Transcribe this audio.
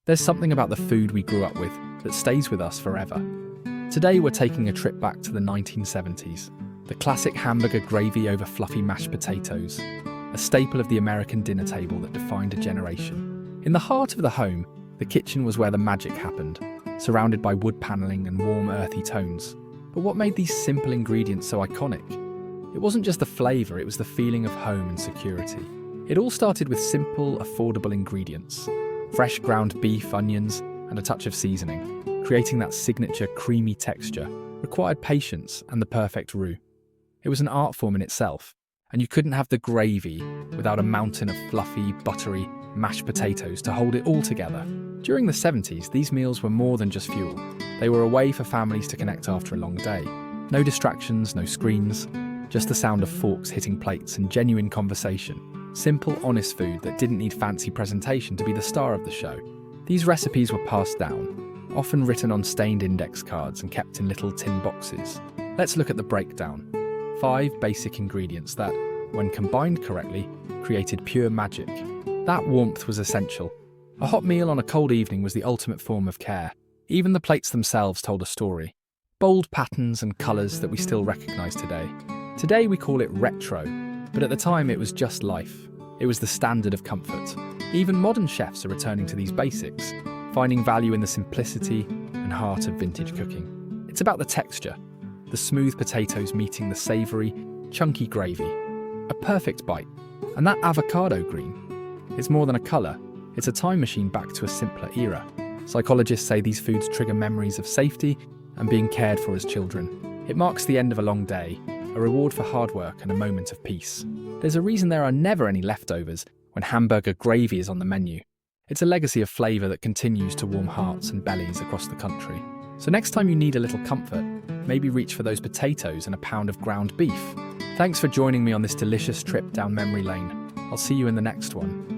There's something about the food we grew up with that stays with us forever. Today we're taking a trip back to the 1970s. The classic hamburger gravy over fluffy mashed potatoes, a staple of the American dinner table that defined a generation. In the heart of the home, the kitchen was where the magic happened, surrounded by wood paneling and warm, earthy tones. But what made these simple ingredients so iconic? It wasn't just the flavour, it was the feeling of home and security. It all started with simple, affordable ingredients. Fresh ground beef, onions, and a touch of seasoning. Creating that signature creamy texture required patience and the perfect roux. It was an art form in itself, and you couldn't have the gravy without a mountain of fluffy, buttery, mashed potatoes to hold it all together. During the 70s, these meals were more than just fuel. They were a way for families to connect after a long day. No distractions, no screens, just the sound of forks hitting plates and genuine conversation. Simple, honest food that didn't need fancy presentation to be the star of the show. These recipes were passed down, often written on stained index cards and kept in little tin boxes. Let's look at the breakdown. 5 basic ingredients that, when combined correctly, created pure magic. That warmth was essential. A hot meal on a cold evening was the ultimate form of care. Even the plates themselves told a story. Bold patterns and colours that we still recognise today. Today we call it retro, but at the time it was just life. It was the standard of comfort. Even modern chefs are returning to these basics, finding value in the simplicity and heart of vintage cooking. It's about the texture, the smooth potatoes meeting the savoury, chunky gravy. A perfect bite. And that avocado green. It's more than a colour, it's a time machine back to a simpler era. Psychologists say these foods trigger memories of safety and being cared for as children. It marks the end of a long day, a reward for hard work and a moment of peace. There's a reason there are never any leftovers when hamburger gravy is on the menu. It's a legacy of flavour that continues to warm hearts and bellies across the country. So next time you need a little comfort, maybe reach for those potatoes and a pound of ground beef. Thanks for joining me on this delicious trip down memory lane. I'll see you in the next one.